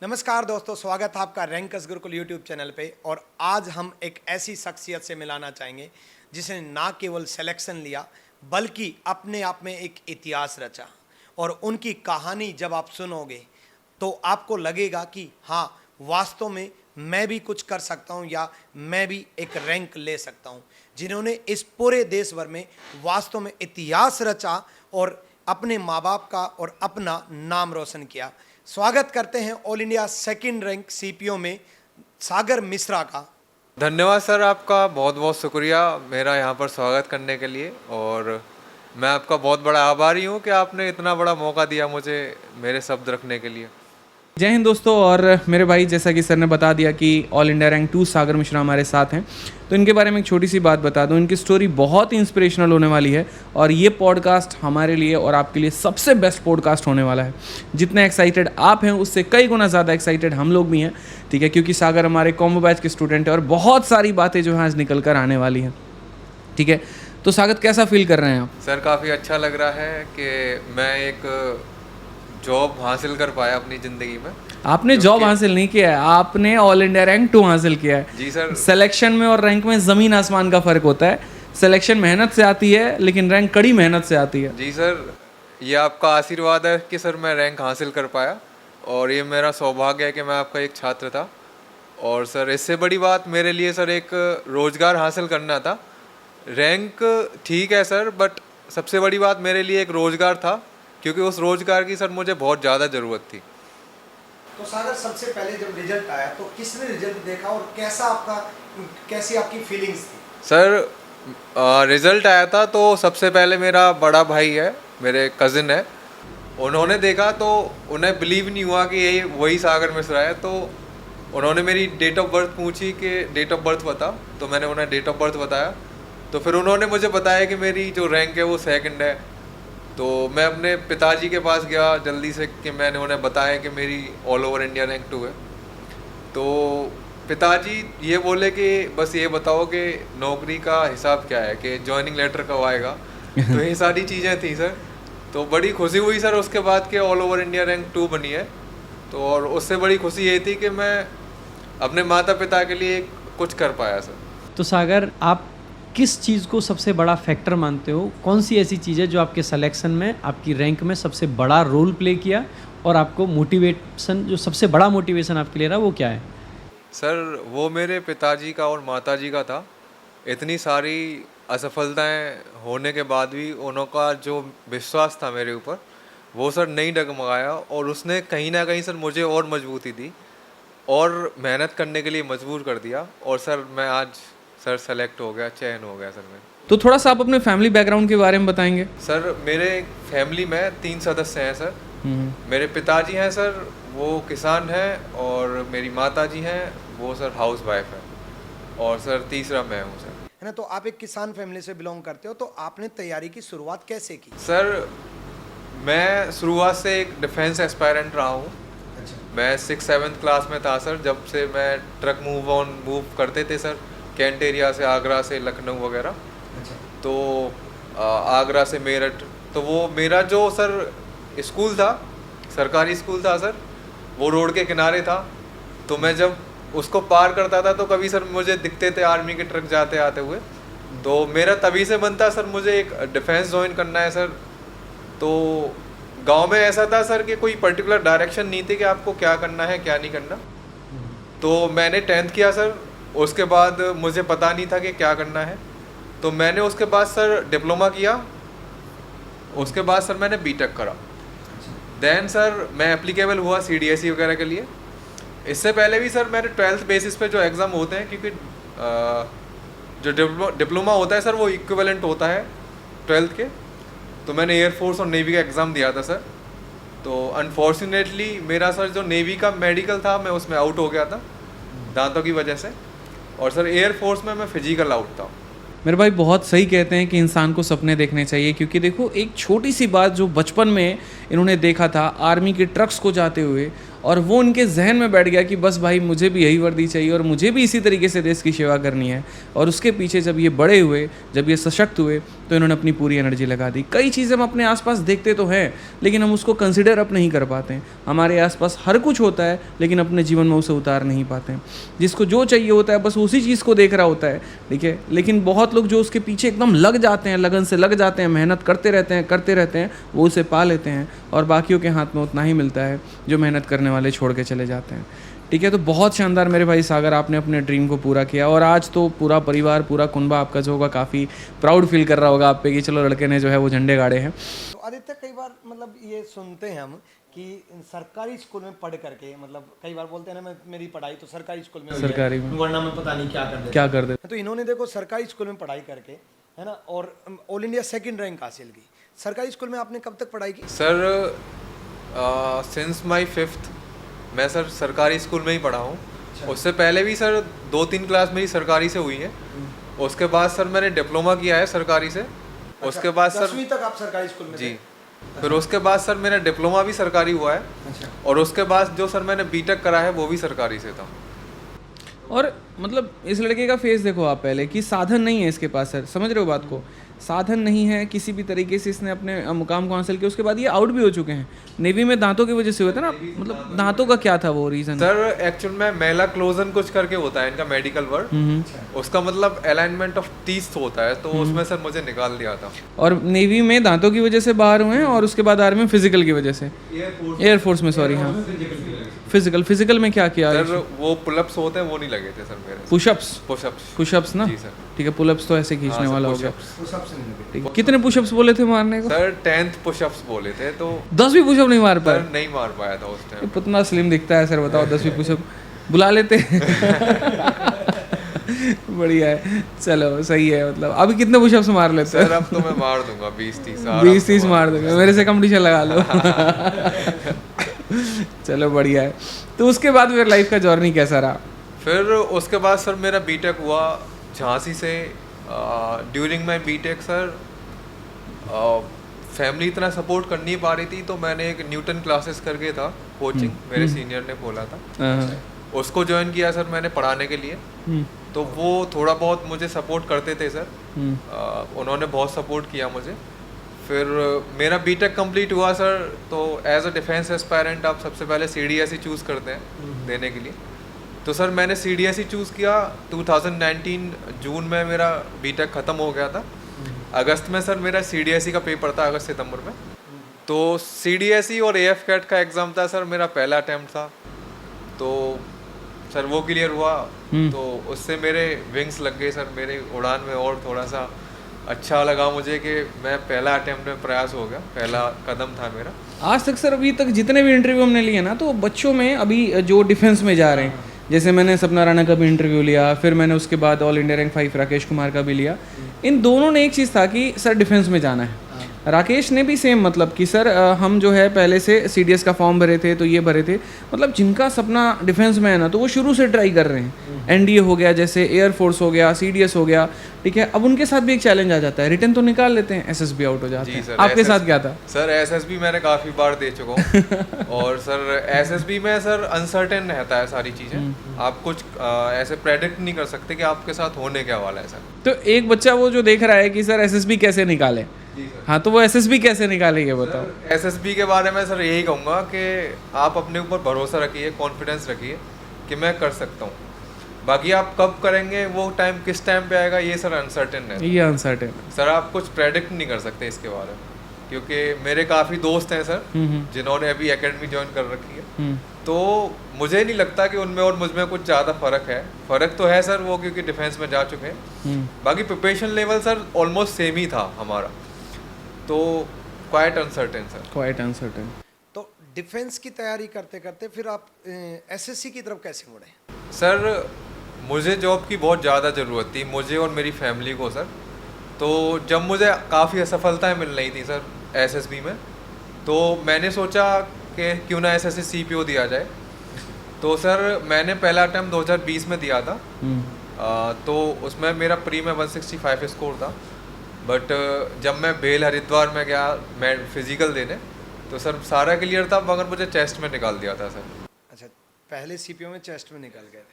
नमस्कार दोस्तों, स्वागत है आपका रैंकर्स गुरुकुल यूट्यूब चैनल पे। और आज हम एक ऐसी शख्सियत से मिलाना चाहेंगे जिसने ना केवल सिलेक्शन लिया बल्कि अपने आप में एक इतिहास रचा। और उनकी कहानी जब आप सुनोगे तो आपको लगेगा कि हाँ, वास्तव में मैं भी कुछ कर सकता हूँ या मैं भी एक रैंक ले सकता हूँ। जिन्होंने इस पूरे देश भर में वास्तव में इतिहास रचा और अपने माँ बाप का और अपना नाम रोशन किया। स्वागत करते हैं all India second rank CPO में सागर मिश्रा का। धन्यवाद सर, आपका बहुत बहुत शुक्रिया मेरा यहाँ पर स्वागत करने के लिए। और मैं आपका बहुत बड़ा आभारी हूँ कि आपने इतना बड़ा मौका दिया मुझे मेरे शब्द रखने के लिए। जय हिंद दोस्तों। और मेरे भाई, जैसा कि सर ने बता दिया कि ऑल इंडिया रैंक 2 सागर मिश्रा हमारे साथ हैं, तो इनके बारे में एक छोटी सी बात बता दूं। इनकी स्टोरी बहुत ही इंस्पिरेशनल होने वाली है और ये पॉडकास्ट हमारे लिए और आपके लिए सबसे बेस्ट पॉडकास्ट होने वाला है। जितने एक्साइटेड आप हैं उससे कई गुना ज़्यादा एक्साइटेड हम लोग भी हैं, ठीक है, क्योंकि सागर हमारे कॉम्बो बैच के स्टूडेंट है और बहुत सारी बातें जो हैं आज निकल कर आने वाली हैं, ठीक है। तो स्वागत, कैसा फील कर रहे हैं आप? सर, काफ़ी अच्छा लग रहा है कि मैं एक जॉब हासिल कर पाया अपनी ज़िंदगी में। आपने जॉब हासिल नहीं किया है, आपने ऑल इंडिया रैंक 2 हासिल किया है। जी सर। सिलेक्शन में और रैंक में ज़मीन आसमान का फ़र्क होता है। सिलेक्शन मेहनत से आती है लेकिन रैंक कड़ी मेहनत से आती है। जी सर, ये आपका आशीर्वाद है कि सर मैं रैंक हासिल कर पाया और ये मेरा सौभाग्य है कि मैं आपका एक छात्र था। और सर, इससे बड़ी बात मेरे लिए सर एक रोज़गार हासिल करना था। रैंक ठीक है सर, बट सबसे बड़ी बात मेरे लिए एक रोज़गार था, क्योंकि उस रोज़गार की सर मुझे बहुत ज़्यादा ज़रूरत थी। तो सागर, सबसे पहले जब रिजल्ट आया तो किसने रिजल्ट देखा और कैसी आपकी फीलिंग्स थी? सर, रिज़ल्ट आया था तो सबसे पहले मेरा बड़ा भाई है, मेरे कज़िन है, उन्होंने देखा तो उन्हें बिलीव नहीं हुआ कि यही वही सागर मिश्रा है। तो उन्होंने मेरी डेट ऑफ बर्थ पूछी कि डेट ऑफ बर्थ बता, तो मैंने उन्हें डेट ऑफ बर्थ बताया। तो फिर उन्होंने मुझे बताया कि मेरी जो रैंक है वो सेकंड है। तो मैं अपने पिताजी के पास गया जल्दी से कि मैंने उन्हें बताया कि मेरी ऑल ओवर इंडिया रैंक 2 है। तो पिताजी ये बोले कि बस ये बताओ कि नौकरी का हिसाब क्या है, कि जॉइनिंग लेटर कब आएगा। तो ये सारी चीज़ें थी सर। तो बड़ी खुशी हुई सर उसके बाद कि ऑल ओवर इंडिया रैंक 2 बनी है। तो और उससे बड़ी खुशी ये थी कि मैं अपने माता पिता के लिए कुछ कर पाया सर। तो सागर, आप किस चीज़ को सबसे बड़ा फैक्टर मानते हो? कौन सी ऐसी चीज़ है जो आपके सिलेक्शन में, आपकी रैंक में सबसे बड़ा रोल प्ले किया और आपको मोटिवेशन, जो सबसे बड़ा मोटिवेशन आपके लिए रहा, वो क्या है? सर, वो मेरे पिताजी का और माताजी का था। इतनी सारी असफलताएं होने के बाद भी उनका जो विश्वास था मेरे ऊपर, वो सर नहीं डगमगाया और उसने कहीं ना कहीं सर मुझे और मजबूती दी और मेहनत करने के लिए मजबूर कर दिया। और सर मैं आज सर सेलेक्ट हो गया, चयन हो गया सर मैं। तो थोड़ा सा आप अपने फैमिली बैकग्राउंड के बारे में बताएंगे? सर, मेरे फैमिली में 3 सदस्य हैं सर। मेरे पिताजी हैं सर, वो किसान हैं, और मेरी माताजी हैं, वो सर हाउस वाइफ है, और सर तीसरा मैं हूँ सर। है ना। तो आप एक किसान फैमिली से बिलोंग करते हो, तो आपने तैयारी की शुरुआत कैसे की? सर, मैं शुरुआत से एक डिफेंस एस्पायरेंट रहा हूँ। मैं 6-7 क्लास में था सर, जब से मैं ट्रक मूव करते थे सर, कैंट एरिया से, आगरा से लखनऊ वगैरह। तो आगरा से मेरठ। तो वो मेरा जो सर स्कूल था, सरकारी स्कूल था सर, वो रोड के किनारे था। तो मैं जब उसको पार करता था तो कभी सर मुझे दिखते थे आर्मी के ट्रक जाते आते हुए। तो मेरा तभी से मन था सर मुझे एक डिफेंस ज्वाइन करना है सर। तो गांव में ऐसा था सर कि कोई पर्टिकुलर डायरेक्शन नहीं थी कि आपको क्या करना है क्या नहीं करना। तो मैंने 10th किया सर, उसके बाद मुझे पता नहीं था कि क्या करना है। तो मैंने उसके बाद सर डिप्लोमा किया, उसके बाद सर मैंने बीटेक करा। देन सर मैं एप्लीकेबल हुआ CDSE वगैरह के लिए। इससे पहले भी सर मैंने 12th बेसिस पे जो एग्ज़ाम होते हैं, क्योंकि जो डिप्लोमा होता है सर वो इक्विवेलेंट होता है 12th के। तो मैंने एयरफोर्स और नेवी का एग्ज़ाम दिया था सर। तो अनफॉर्चुनेटली मेरा सर जो नेवी का मेडिकल था, मैं उसमें आउट हो गया था दांतों की वजह से। और सर एयरफोर्स में मैं फिजिकल आउट था। मेरे भाई, बहुत सही कहते हैं कि इंसान को सपने देखने चाहिए, क्योंकि देखो, एक छोटी सी बात जो बचपन में इन्होंने देखा था आर्मी के ट्रक्स को जाते हुए, और वो उनके जहन में बैठ गया कि बस भाई मुझे भी यही वर्दी चाहिए और मुझे भी इसी तरीके से देश की सेवा करनी है। और उसके पीछे जब ये बड़े हुए, जब ये सशक्त हुए, तो इन्होंने अपनी पूरी एनर्जी लगा दी। कई चीज़ें हम अपने आसपास देखते तो हैं, लेकिन हम उसको कंसिडर अप नहीं कर पाते हैं। हमारे आसपास हर कुछ होता है, लेकिन अपने जीवन में उसे उतार नहीं पाते हैं। जिसको जो चाहिए होता है बस उसी चीज़ को देख रहा होता है, ठीक है। लेकिन बहुत लोग जो उसके पीछे एकदम लग जाते हैं, लगन से लग जाते हैं, मेहनत करते रहते हैं, वो उसे पा लेते हैं। और बाकियों के हाथ में उतना ही मिलता है जो मेहनत करने वाले छोड़ के चले जाते हैं, ठीक है। तो बहुत शानदार मेरे भाई सागर, आपने अपने ड्रीम को पूरा किया और आज तो पूरा परिवार, पूरा कुनबा आपका जो होगा काफ़ी प्राउड फील कर रहा होगा आप पे कि चलो लड़के ने जो है वो झंडे गाड़े हैं। तो आदित्य, कई बार मतलब ये सुनते हैं हम कि सरकारी स्कूल में पढ़ करके, मतलब कई बार बोलते हैं ना, मेरी पढ़ाई तो सरकारी स्कूल में हुई है, सरकारी में। वरना मैं पता नहीं क्या कर दे। दे तो इन्होंने देखो सरकारी स्कूल में पढ़ाई करके, है ना, और ऑल इंडिया सेकंड रैंक हासिल की। सरकारी स्कूल में आपने कब तक पढ़ाई की? सर सिंस माई 5th मैं सर सरकारी स्कूल में ही पढ़ा हूँ। उससे पहले भी सर 2-3 क्लास मेरी सरकारी से हुई है। उसके बाद सर मैंने डिप्लोमा किया है सरकारी से। उसके बाद सर 10वीं तक आप सरकारी स्कूल में जी, थे? फिर उसके बाद सर मेरा डिप्लोमा भी सरकारी हुआ है। और उसके बाद जो सर मैंने बीटेक करा है वो भी सरकारी से था। और मतलब इस लड़के का फेस देखो आप पहले कि साधन नहीं है इसके पास सर, समझ रहे हो बात को? साधन नहीं है, किसी भी तरीके से इसने अपने मुकाम को हासिल किया। उसके बाद ये आउट भी हो चुके हैं। नेवी में दांतों की वजह से हुआ था ना, मतलब दांतों का क्या था वो रीज़न? सर एक्चुअल में मेला क्लोजन कुछ करके होता है इनका मेडिकल वर्ड, उसका मतलब अलाइनमेंट ऑफ टीथ होता है, तो उसमें सर मुझे निकाल दिया था। और नेवी में दांतों की वजह से बाहर हुए हैं और उसके बाद आर्मी में फिजिकल की वजह से, एयरफोर्स में, सॉरी हाँ, फिजिकल में क्या किया? सर वो पुलअप्स होते हैं वो नहीं लगे थे सर मेरे। पुशअप्स ना, जी सर। ठीक है, पुलअप्स तो ऐसे खींचने हाँ, वाला हो गया। push-ups। ठीक है, कितने पुशअप्स बोले थे मारने को? सर 10th पुशअप्स बोले थे, तो 10 भी पुशअप नहीं मार पाए? सर नहीं मार पाया था उस टाइम। कितना स्लिम दिखता है सर, बताओ 10 भी पुशअप बुला लेते बढ़िया है, चलो सही है। मतलब अभी कितने पुशअप्स मार लेते हैं? सर अब तो मैं मार दूंगा 20-30। 20-30 मार दूंगा, मेरे से कंपटीशन लगा लो। चलो बढ़िया है। तो उसके बाद फिर लाइफ का जर्नी कैसा रहा? फिर उसके बाद सर मेरा बीटेक हुआ झांसी से। During my BTech sir family इतना सपोर्ट कर नहीं पा रही थी, तो मैंने एक न्यूटन क्लासेस करके था कोचिंग, मेरे सीनियर ने खोला था, उसको ज्वाइन किया सर मैंने पढ़ाने के लिए। तो वो थोड़ा बहुत मुझे सपोर्ट करते थे सर, उन्होंने बहुत सपोर्ट किया मुझे। फिर मेरा बीटेक कंप्लीट हुआ सर, तो एज अ डिफेंस एस्पायरेंट आप सबसे पहले CDSE चूज़ करते हैं देने के लिए। तो सर मैंने CDSE चूज़ किया। 2019 जून में मेरा बीटेक ख़त्म हो गया था। अगस्त में सर मेरा CDSE का पेपर था, अगस्त सितंबर में। तो CDSE और AF कैट का एग्ज़ाम था सर, मेरा पहला अटैम्प्ट था, तो सर वो क्लियर हुआ। तो उससे मेरे विंग्स लग गए सर, मेरे उड़ान में और थोड़ा सा अच्छा लगा मुझे कि मैं पहला अटेम्प्ट में प्रयास हो गया, पहला कदम था मेरा। आज तक सर, अभी तक जितने भी इंटरव्यू हमने लिए ना, तो बच्चों में अभी जो डिफेंस में जा रहे हैं, जैसे मैंने सपना राणा का भी इंटरव्यू लिया, फिर मैंने उसके बाद all India rank 5 Rakesh Kumar का भी लिया। इन दोनों ने एक चीज़ था कि सर डिफेंस में जाना है। राकेश ने भी सेम, मतलब कि सर हम जो है पहले से CDS का फॉर्म भरे थे, तो ये भरे थे, मतलब जिनका सपना डिफेंस में है ना, तो वो शुरू से ट्राई कर रहे हैं। NDA हो गया, जैसे एयरफोर्स हो गया, CDS हो गया, ठीक है। अब उनके साथ भी एक चैलेंज आ जाता है, रिटर्न तो निकाल लेते हैं, SSB आउट हो जाते हैं। आपके साथ क्या था? सर SSB मैंने काफ़ी बार दे चुका हूँ और सर SSB में सर अनसर्टेन रहता है सारी चीज़ें, आप कुछ ऐसे प्रेडिक्ट नहीं कर सकते कि आपके साथ होने क्या वाला है सर। तो एक बच्चा वो जो देख रहा है कि सर SSB कैसे निकाले, हाँ, तो वो SSB कैसे निकाले ये बताओ। SSB के बारे में सर यही कहूँगा कि आप अपने ऊपर भरोसा रखिए, कॉन्फिडेंस रखिए कि मैं कर सकता हूँ। बाकी आप कब करेंगे, वो टाइम किस टाइम पे आएगा, ये सर अनसर्टेन है। ये अनसर्टेन है सर, आप कुछ प्रेडिक्ट नहीं कर सकते इसके बारे में, क्योंकि मेरे काफ़ी दोस्त हैं सर जिन्होंने अभी एकेडमी ज्वाइन कर रखी है, तो मुझे नहीं लगता कि उनमें और मुझ में कुछ ज़्यादा फ़र्क है। फ़र्क तो है सर, वो क्योंकि डिफेंस में जा चुके हैं। बाकी preparation level sir almost same ही था हमारा, तो quite uncertain sir, quite uncertain. तो डिफेंस की तैयारी करते करते फिर आप SSC की तरफ कैसे मुड़े? सर मुझे जॉब की बहुत ज़्यादा ज़रूरत थी, मुझे और मेरी फैमिली को सर। तो जब मुझे काफ़ी असफलताएं मिल रही थी सर SSB में, तो मैंने सोचा कि क्यों ना SSC CPO दिया जाए। तो सर मैंने पहला अटैम्प्ट 2020 में दिया था, तो उसमें मेरा प्री में 165 स्कोर था। बट जब मैं भेल हरिद्वार में गया मैं फिजिकल देने, तो सर सारा क्लियर था, मगर मुझे चेस्ट में निकाल दिया था सर। पहले सीपीओ में चेस्ट में निकल गए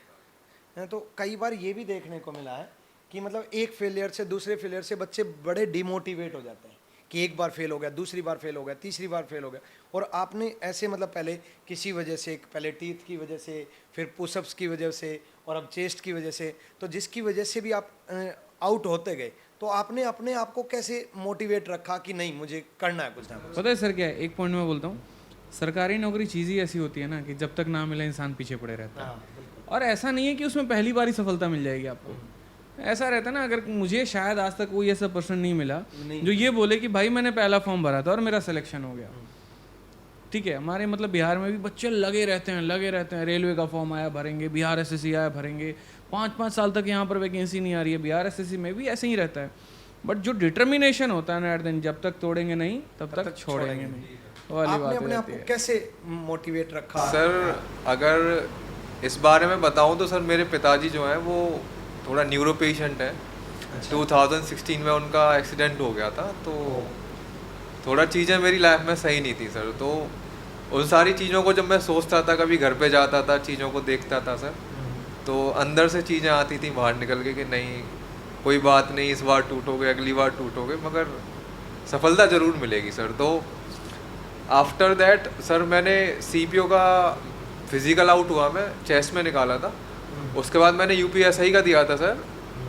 थे, तो कई बार ये भी देखने को मिला है कि मतलब एक फेलियर से दूसरे फेलियर से बच्चे बड़े डिमोटिवेट हो जाते हैं कि एक बार फेल हो गया, दूसरी बार फेल हो गया, तीसरी बार फेल हो गया। और आपने ऐसे मतलब पहले किसी वजह से, पहले टीथ की वजह से, फिर पुशअप्स की वजह से, और अब चेस्ट की वजह से, तो जिसकी वजह से भी आप आउट होते गए, तो आपने अपने आप को कैसे मोटिवेट रखा कि नहीं मुझे करना है कुछ ना कुछ? पता है सर क्या है, एक पॉइंट में बोलता हूँ, सरकारी नौकरी चीज़ ही ऐसी होती है ना कि जब तक ना मिले इंसान पीछे पड़े रहता है। और ऐसा नहीं है कि उसमें पहली बार ही सफलता मिल जाएगी आपको। ऐसा रहता है ना, अगर मुझे शायद आज तक कोई ऐसा पर्सन नहीं मिला जो ये बोले कि भाई मैंने पहला फॉर्म भरा था और मेरा सिलेक्शन हो गया। ठीक है, हमारे मतलब बिहार में भी बच्चे लगे रहते हैं, रेलवे का फॉर्म आया भरेंगे, बिहार एसएससी आया भरेंगे, 5-5 साल तक यहाँ पर वैकेंसी नहीं आ रही है। बिहार एसएससी में भी ऐसे ही रहता है। बट जो डिटर्मिनेशन होता है ना एट दिन, जब तक तोड़ेंगे नहीं तब तक छोड़ेंगे नहीं, वो वाली आपने बात अपने आप को कैसे मोटिवेट रखा? सर अगर इस बारे में बताऊं तो सर मेरे पिताजी जो हैं वो थोड़ा न्यूरो पेशेंट है। 2016 में उनका एक्सीडेंट हो गया था, तो थोड़ा चीज़ें मेरी लाइफ में सही नहीं थी सर। तो उन सारी चीज़ों को जब मैं सोचता था, कभी घर पे जाता था, चीज़ों को देखता था सर, तो अंदर से चीज़ें आती थी बाहर निकल के कि नहीं कोई बात नहीं, इस बार टूटोगे, अगली बार टूटोगे, मगर सफलता ज़रूर मिलेगी सर। तो आफ्टर दैट सर मैंने सीपीओ का फिज़िकल आउट हुआ, मैं चेस्ट में निकाला था। उसके बाद मैंने यूपीएसआई का दिया था सर,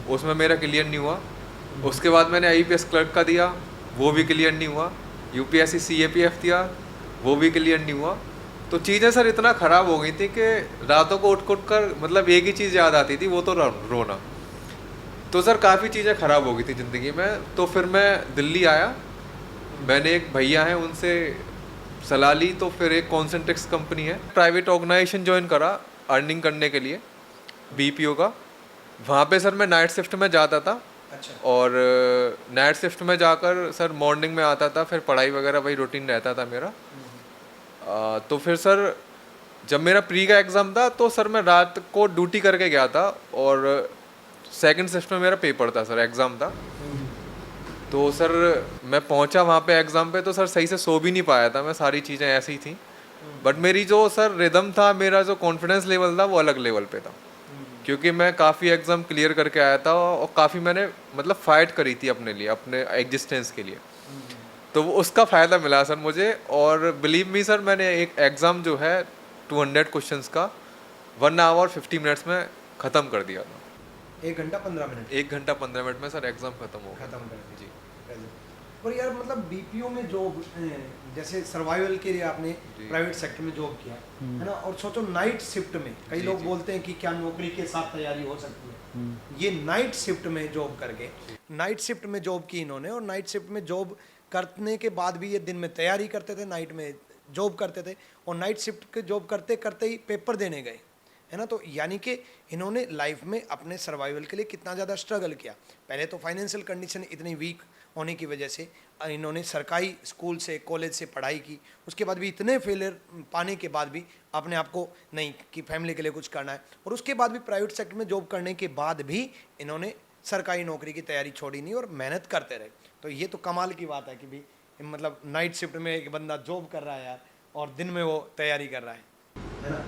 उसमें मेरा क्लियर नहीं हुआ। उसके बाद मैंने आईपीएस क्लर्क का दिया, वो भी क्लियर नहीं हुआ। यूपीएससी सीएपीएफ दिया, वो भी क्लियर नहीं हुआ। तो चीज़ें सर इतना ख़राब हो गई थी कि रातों को उठ कर मतलब एक ही चीज़ याद आती थी, वो तो रोना। तो सर काफ़ी चीज़ें ख़राब हो गई थी ज़िंदगी में। तो फिर मैं दिल्ली आया, मैंने एक भैया हैं उनसे सलाह ली, तो फिर एक कॉन्सेंट्रिक्स कंपनी है, प्राइवेट ऑर्गेनाइजेशन ज्वाइन करा अर्निंग करने के लिए, बीपीओ का। वहाँ पे सर मैं नाइट शिफ्ट में जाता था। अच्छा। और नाइट शिफ्ट में जाकर सर मॉर्निंग में आता था, फिर पढ़ाई वगैरह वही रूटीन रहता था मेरा। तो फिर सर जब मेरा प्री का एग्ज़ाम था तो सर मैं रात को ड्यूटी करके गया था, और सेकंड शिफ्ट में मेरा पेपर था सर, एग्ज़ाम था। तो सर मैं पहुंचा वहाँ पे एग्ज़ाम पे, तो सर सही से सो भी नहीं पाया था मैं, सारी चीज़ें ऐसी ही थी। बट मेरी जो सर रिदम था, मेरा जो कॉन्फिडेंस लेवल था वो अलग लेवल पे था, क्योंकि मैं काफ़ी एग्ज़ाम क्लियर करके आया था और काफ़ी मैंने मतलब फ़ाइट करी थी अपने लिए, अपने एग्जिस्टेंस के लिए। तो वो उसका फ़ायदा मिला सर मुझे। और बिलीव मी सर, मैंने एक एग्ज़ाम जो है 200 क्वेश्चंस का 1 आवर 50 मिनट्स में ख़त्म कर दिया था। 1 घंटा 15 मिनट 1 घंटा 15 मिनट में सर एग्ज़ाम ख़त्म हो गया। खत्म कर दिया। जी। और यार मतलब बीपीओ में जॉब, जैसे सर्वाइवल के लिए आपने जी। प्राइवेट सेक्टर में जॉब किया है ना, और सोचो नाइट शिफ्ट में, कई जी, लोग जी। बोलते हैं कि क्या नौकरी के साथ तैयारी हो सकती है। ये नाइट शिफ्ट में जॉब करके, नाइट शिफ्ट में जॉब की इन्होंने, और नाइट शिफ्ट में जॉब करने के बाद भी ये दिन में तैयारी करते थे, नाइट में जॉब करते थे, और नाइट शिफ्ट के जॉब करते करते ही पेपर देने गए, है ना। तो यानी कि इन्होंने लाइफ में अपने सर्वाइवल के लिए कितना ज़्यादा स्ट्रगल किया। पहले तो फाइनेंशियल कंडीशन इतनी वीक होने की वजह से इन्होंने सरकारी स्कूल से, कॉलेज से पढ़ाई की, उसके बाद भी इतने फेलियर पाने के बाद भी अपने आप को नहीं कि फैमिली के लिए कुछ करना है, और उसके बाद भी प्राइवेट सेक्टर में जॉब करने के बाद भी इन्होंने सरकारी नौकरी की तैयारी छोड़ी नहीं और मेहनत करते रहे। तो ये तो कमाल की बात है कि भी मतलब नाइट शिफ्ट में एक बंदा जॉब कर रहा है यार, और दिन में वो तैयारी कर रहा है ना।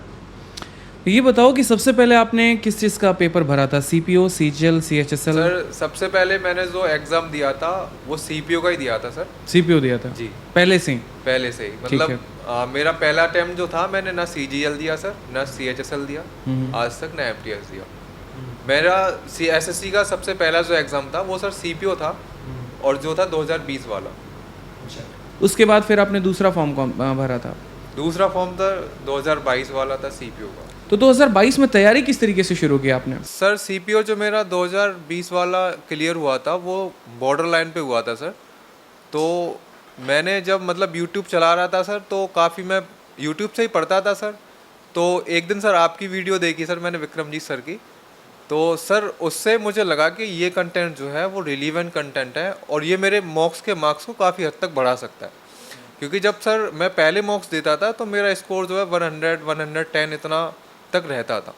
ये बताओ कि सबसे पहले आपने किस चीज़ का पेपर भरा था, सीपीओ, सीजीएल, सीएचएसएल? सर सबसे पहले मैंने जो एग्ज़ाम दिया था वो सीपीओ का ही दिया था सर। सीपीओ दिया था जी। पहले से ही? पहले से ही ठीक मतलब मेरा पहला अटेम्प्ट जो था, मैंने ना सीजीएल दिया सर, ना सीएचएसएल दिया आज तक, ना एमटीएस दिया। मेरा एसएससी का सबसे पहला जो एग्ज़ाम था वो सर सीपीओ था, और जो था 2020 वाला। उसके बाद फिर आपने दूसरा फॉर्म कौन भरा था? दूसरा फॉर्म था 2022 वाला था सीपीओ का। तो 2022 में तैयारी किस तरीके से शुरू की आपने? सर सीपीओ जो मेरा 2020 वाला क्लियर हुआ था वो बॉर्डर लाइन पे हुआ था सर। तो मैंने जब मतलब यूट्यूब चला रहा था सर, तो काफ़ी मैं यूट्यूब से ही पढ़ता था सर। तो एक दिन सर आपकी वीडियो देखी सर मैंने, विक्रमजीत सर की। तो सर उससे मुझे लगा कि ये कंटेंट जो है वो रिलीवेंट कंटेंट है, और ये मेरे मॉक्स के मार्क्स को काफ़ी हद तक बढ़ा सकता है। क्योंकि जब सर मैं पहले मॉक्स देता था तो मेरा स्कोर जो है 100, 110 इतना तक रहता था।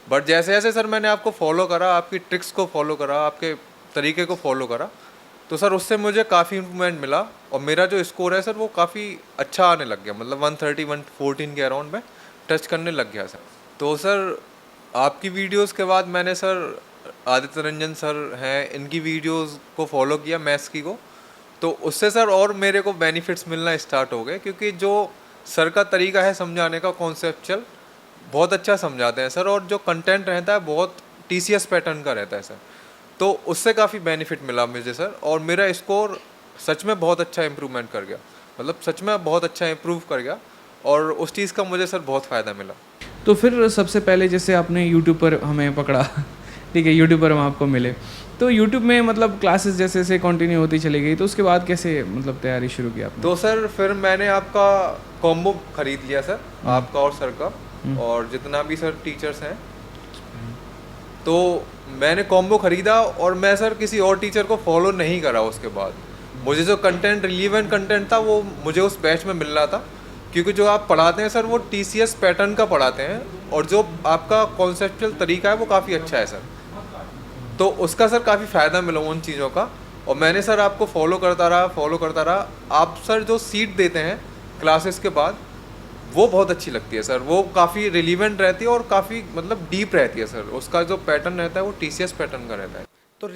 बट जैसे जैसे सर मैंने आपको फॉलो करा, आपकी ट्रिक्स को फॉलो करा, आपके तरीके को फॉलो करा, तो सर उससे मुझे काफ़ी इम्प्रूवमेंट मिला, और मेरा जो स्कोर है सर वो काफ़ी अच्छा आने लग गया। मतलब 130, 114 के अराउंड में टच करने लग गया सर। तो सर आपकी वीडियोस के बाद मैंने सर आदित्य रंजन सर हैं, इनकी वीडियोस को फॉलो किया मैथ्स की को, तो उससे सर और मेरे को बेनिफिट्स मिलना स्टार्ट हो गए, क्योंकि जो सर का तरीका है समझाने का कॉन्सेप्चुअल बहुत अच्छा समझाते हैं सर, और जो कंटेंट रहता है बहुत TCS पैटर्न का रहता है सर, तो उससे काफ़ी बेनिफिट मिला मुझे सर, और मेरा स्कोर सच में बहुत अच्छा इम्प्रूवमेंट कर गया, मतलब सच में बहुत अच्छा इम्प्रूव कर गया, और उस चीज़ का मुझे सर बहुत फ़ायदा मिला। तो फिर सबसे पहले जैसे आपने यूट्यूब पर हमें पकड़ा ठीक है, यूट्यूब पर हम आपको मिले, तो यूट्यूब में मतलब क्लासेस जैसे जैसे कंटिन्यू होती चली गई, तो उसके बाद कैसे मतलब तैयारी शुरू की आपने? तो सर फिर मैंने आपका कॉम्बो खरीद लिया सर, आपका और सर का, और जितना भी सर टीचर्स हैं, तो मैंने कॉम्बो ख़रीदा, और मैं सर किसी और टीचर को फॉलो नहीं करा उसके बाद। मुझे जो कंटेंट रिलीवेंट कंटेंट था वो मुझे उस बैच में मिल रहा था, क्योंकि जो आप पढ़ाते हैं सर वो TCS पैटर्न का पढ़ाते हैं, और जो आपका कॉन्सेप्चुअल तरीका है वो काफ़ी अच्छा है सर, तो उसका सर काफ़ी फ़ायदा मिला उन चीज़ों का, और मैंने सर आपको फॉलो करता रहा। आप सर जो सीट देते हैं क्लासेस के बाद वो बहुत अच्छी लगती है सर, वो काफ़ी रिलीवेंट रहती है और काफ़ी मतलब डीप रहती है सर, उसका जो पैटर्न रहता है वो TCS पैटर्न का रहता है। तो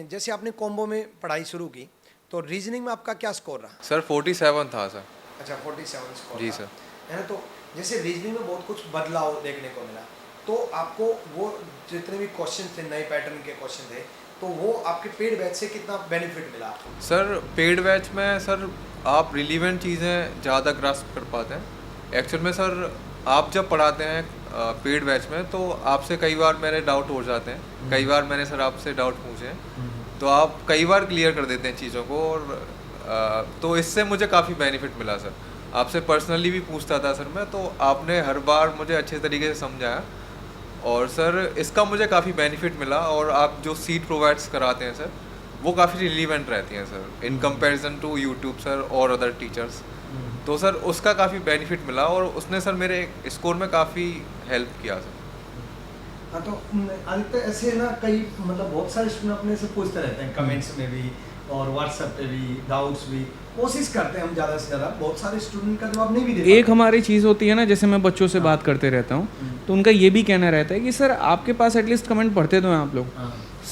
जैसे आपने कॉम्बो में पढ़ाई शुरू की, तो रीजनिंग में आपका क्या स्कोर रहा? सर 47 था सर। अच्छा, 47 स्कोर जी था, सर। है ना। तो जैसे रीजनिंग में बहुत कुछ बदलाव देखने को मिला, तो आपको वो जितने भी क्वेश्चन थे, नए पैटर्न के क्वेश्चन थे, तो वो आपके पेड बैच से कितना बेनिफिट मिला आपको? सर पेड बैच में सर आप रिलीवेंट चीज़ें ज़्यादा ग्रास्प कर पाते हैं। एक्चुअल में सर आप जब पढ़ाते हैं पेड बैच में, तो आपसे कई बार मेरे डाउट हो जाते हैं, कई बार मैंने सर आपसे डाउट पूछे हैं, तो आप कई बार क्लियर कर देते हैं चीज़ों को, और तो इससे मुझे काफ़ी बेनिफिट मिला सर। आपसे पर्सनली भी पूछता था सर मैं, तो आपने हर बार मुझे अच्छे तरीके से समझाया, और सर इसका मुझे काफ़ी बेनिफिट मिला, और आप जो सीट प्रोवाइड्स कराते हैं सर वो काफ़ी रिलीवेंट रहती हैं sir in comparison to YouTube sir और अदर टीचर्स, तो सर उसका काफ़ी बेनिफिट मिला, और उसने सर मेरे स्कोर में काफ़ी हेल्प किया सर। हाँ, तो आदित्य ऐसे ना कई मतलब बहुत सारे स्टूडेंट अपने से पूछते रहते हैं, कमेंट्स में भी और व्हाट्सएप पे भी, डाउट्स भी, कोशिश करते हैं हम ज़्यादा से ज़्यादा, बहुत सारे स्टूडेंट का जवाब नहीं भी दे एक हमारी चीज़ होती है ना, जैसे मैं बच्चों से बात करते रहता हूँ, तो उनका ये भी कहना रहता है कि सर आपके पास एटलीस्ट कमेंट पढ़ते तो हैं आप लोग,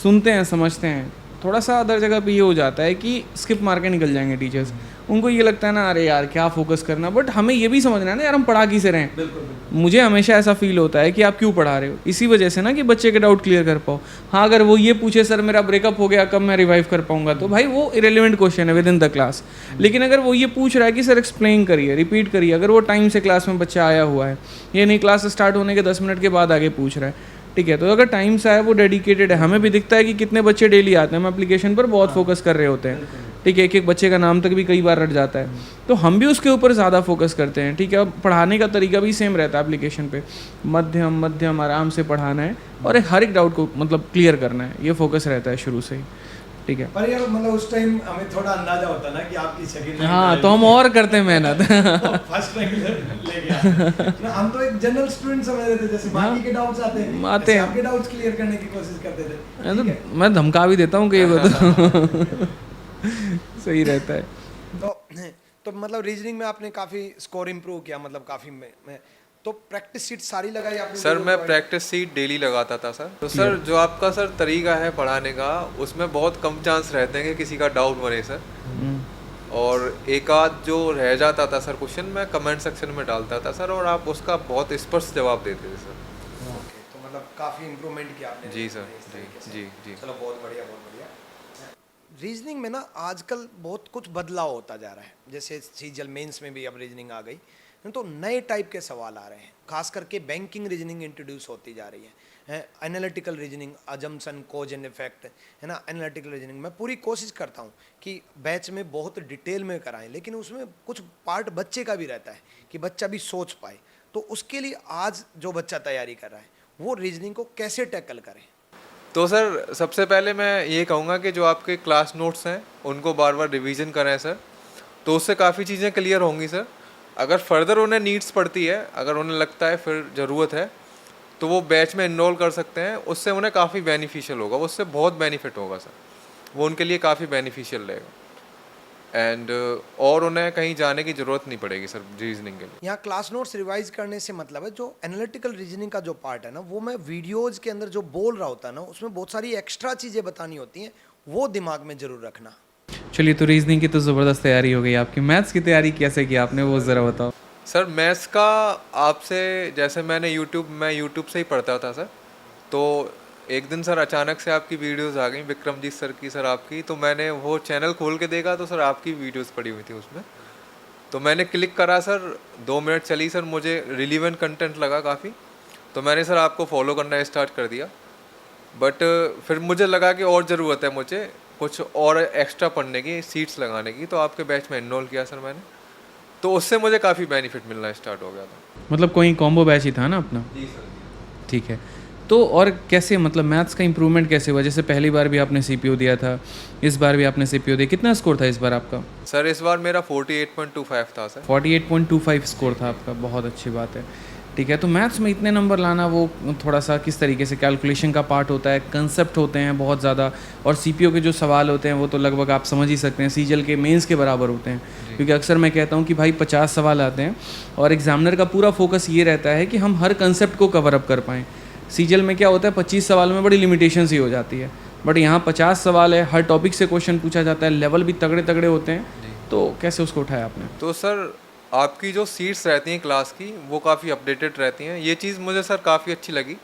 सुनते हैं, समझते हैं। थोड़ा सा अदर जगह पे ये हो जाता है कि स्किप मार के निकल जाएंगे टीचर्स, उनको ये लगता है ना अरे यार क्या फोकस करना, बट हमें ये भी समझना है ना यार हम पढ़ा किसे रहे हैं। मुझे हमेशा ऐसा फील होता है कि आप क्यों पढ़ा रहे हो, इसी वजह से ना कि बच्चे के डाउट क्लियर कर पाओ। हाँ, अगर वो ये पूछे सर मेरा ब्रेकअप हो गया कब मैं रिवाइव कर पाऊंगा, तो भाई वो इरेलीवेंट क्वेश्चन है विद इन द क्लास। लेकिन अगर वो ये पूछ रहा है कि सर एक्सप्लेन करिए, रिपीट करिए, अगर वो टाइम से क्लास में बच्चा आया हुआ है, ये नहीं क्लास स्टार्ट होने के 10 मिनट के बाद आगे पूछ रहा है, ठीक है, तो अगर टाइम से आया, वो डेडिकेटेड है, हमें भी दिखता है कि कितने बच्चे डेली आते हैं, हम एप्लीकेशन पर बहुत फोकस कर रहे होते हैं, ठीक है, एक एक बच्चे का नाम तक भी कई बार रट जाता है, तो हम भी उसके ऊपर ज़्यादा फोकस करते हैं, ठीक है। अब पढ़ाने का तरीका भी सेम रहता है एप्लीकेशन पे, मध्यम मध्यम आराम से पढ़ाना है, और हर एक डाउट को मतलब क्लियर करना है, ये फोकस रहता है शुरू से ही, ठीक है। पर यार मतलब उस टाइम हमें थोड़ा अंदाजा होता ना कि आपकी सेकंड हाँ, तो हम और करते हैं मेहनत फर्स्ट रैंक ले गया। हम तो एक जनरल स्टूडेंट समझ रहे थे, जैसे बाकी के डाउट्स आते हैं, आते हैं, आपके डाउट्स क्लियर करने की कोशिश करते थे, ठीक है? मैं धमका भी देता हूँ कई बार सही रहता है। तो मतलब रीजनिंग में आपने काफ़ी स्कोर इम्प्रूव किया, मतलब काफ़ी में तो प्रैक्टिस सीट सारी लगाई आपने? सर मैं प्रैक्टिस सीट डेली लगाता था सर। तो सर जो आपका सर तरीका है पढ़ाने का, उसमें बहुत कम चांस रहते हैं कि किसी का डाउट बने सर, और एक आध जो रह जाता था सर क्वेश्चन मैं कमेंट सेक्शन में डालता था सर, और आप उसका बहुत स्पष्ट जवाब देते थे सर। ओके, तो मतलब काफ़ी इम्प्रूवमेंट किया आपने। जी सर, इस तरीके से। जी जी। चलो बहुत बढ़िया, बहुत बढ़िया। रीजनिंग में ना आजकल बहुत कुछ बदलाव होता जा रहा है, जैसे सीजल मेंस में भी अब रीजनिंग आ गई, तो नए टाइप के सवाल आ रहे हैं, खास करके बैंकिंग रीजनिंग इंट्रोड्यूस होती जा रही है, analytical reasoning, assumption, cause and effect, है ना। एनालिटिकल रीजनिंग मैं पूरी कोशिश करता हूँ कि बैच में बहुत डिटेल में कराएं, लेकिन उसमें कुछ पार्ट बच्चे का भी रहता है कि बच्चा भी सोच पाए, तो उसके लिए आज जो बच्चा तैयारी कर रहा है वो रीजनिंग को कैसे टैकल करें? तो सर सबसे पहले मैं ये कहूँगा कि जो आपके क्लास नोट्स हैं उनको बार बार रिवीजन करें सर, तो उससे काफ़ी चीज़ें क्लियर होंगी सर। अगर फर्दर उन्हें नीड्स पड़ती है, अगर उन्हें लगता है फिर ज़रूरत है, तो वो बैच में इनरोल कर सकते हैं, उससे उन्हें काफ़ी बेनिफिशियल होगा, उससे बहुत बेनिफिट होगा सर, वो उनके लिए काफ़ी बेनिफिशियल रहेगा। एंड और उन्हें कहीं जाने की ज़रूरत नहीं पड़ेगी सर रीजनिंग के लिए। यहाँ क्लास नोट्स रिवाइज करने से मतलब है जो एनालिटिकल रीजनिंग का जो पार्ट है ना, वो मैं वीडियोज़ के अंदर जो बोल रहा होता है ना, उसमें बहुत सारी एक्स्ट्रा चीज़ें बतानी होती हैं, वो दिमाग में ज़रूर रखना। चलिए, तो रीजनिंग की तो ज़बरदस्त तैयारी हो गई आपकी। मैथ्स की तैयारी कैसे की आपने, वो ज़रा बताओ। सर मैथ्स का आपसे जैसे मैं यूट्यूब से ही पढ़ता था सर, तो एक दिन सर अचानक से आपकी वीडियोस आ गई विक्रमजीत सर की, सर आपकी, तो मैंने वो चैनल खोल के देखा तो सर आपकी वीडियोस पड़ी हुई थी उसमें, तो मैंने क्लिक करा सर, 2 मिनट चली सर, मुझे रिलीवेंट कंटेंट लगा काफ़ी, तो मैंने सर आपको फॉलो करना स्टार्ट कर दिया। बट फिर मुझे लगा कि और ज़रूरत है मुझे कुछ और एक्स्ट्रा पढ़ने की, सीट्स लगाने की, तो आपके बैच में इनरोल किया सर मैंने, तो उससे मुझे काफ़ी बेनिफिट मिलना स्टार्ट हो गया था। मतलब कोई कॉम्बो बैच ही था ना अपना? जी सर। ठीक है। तो और कैसे, मतलब मैथ्स का इंप्रूवमेंट कैसे हुआ? जैसे पहली बार भी आपने सीपीयू दिया था, इस बार भी आपने सीपीयू दिया, कितना स्कोर था इस बार आपका? सर इस बार मेरा 48.25 था सर। 48.25 स्कोर था आपका, बहुत अच्छी बात है। ठीक है, तो मैथ्स में इतने नंबर लाना, वो थोड़ा सा किस तरीके से कैलकुलेशन का पार्ट होता है, कंसेप्ट होते हैं बहुत ज़्यादा, और सीपीयू के जो सवाल होते हैं वो तो लगभग आप समझ ही सकते हैं सीजल के मेंस के बराबर होते हैं, क्योंकि अक्सर मैं कहता हूँ कि भाई 50 सवाल आते हैं और एग्जामिनर का पूरा फोकस ये रहता है कि हम हर कंसेप्ट को कवर अप कर पाएँ। सीजल में क्या होता है, 25 सवालों में बड़ी लिमिटेशन सी हो जाती है, बट यहाँ 50 सवाल है, हर टॉपिक से क्वेश्चन पूछा जाता है, लेवल भी तगड़े तगड़े होते हैं, तो कैसे उसको उठाया आपने? तो सर आपकी जो सीट्स रहती हैं क्लास की, वो काफ़ी अपडेटेड रहती हैं, ये चीज़ मुझे सर काफ़ी अच्छी लगी,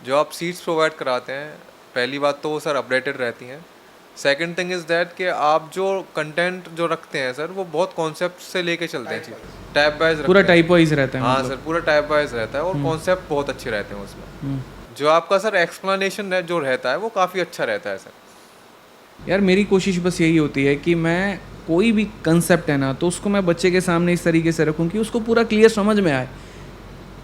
जो आप सीट्स प्रोवाइड कराते हैं। पहली बात तो वो सर अपडेटेड रहती हैं, सेकंड थिंग इज़ दैट कि आप जो कंटेंट जो रखते हैं सर, वो बहुत कॉन्सेप्ट से लेके चलते हैं, चीज़ टाइप वाइज, पूरा टाइप वाइज रहता है? हाँ सर, पूरा टाइप वाइज रहता है, और कॉन्सेप्ट बहुत अच्छे रहते हैं उसमें। जो आपका सर एक्सप्लेनेशन है जो रहता है, वो काफ़ी अच्छा रहता है सर। यार मेरी कोशिश बस यही होती है कि मैं कोई भी कंसेप्ट है ना, तो उसको मैं बच्चे के सामने इस तरीके से रखूं कि उसको पूरा क्लियर समझ में आए।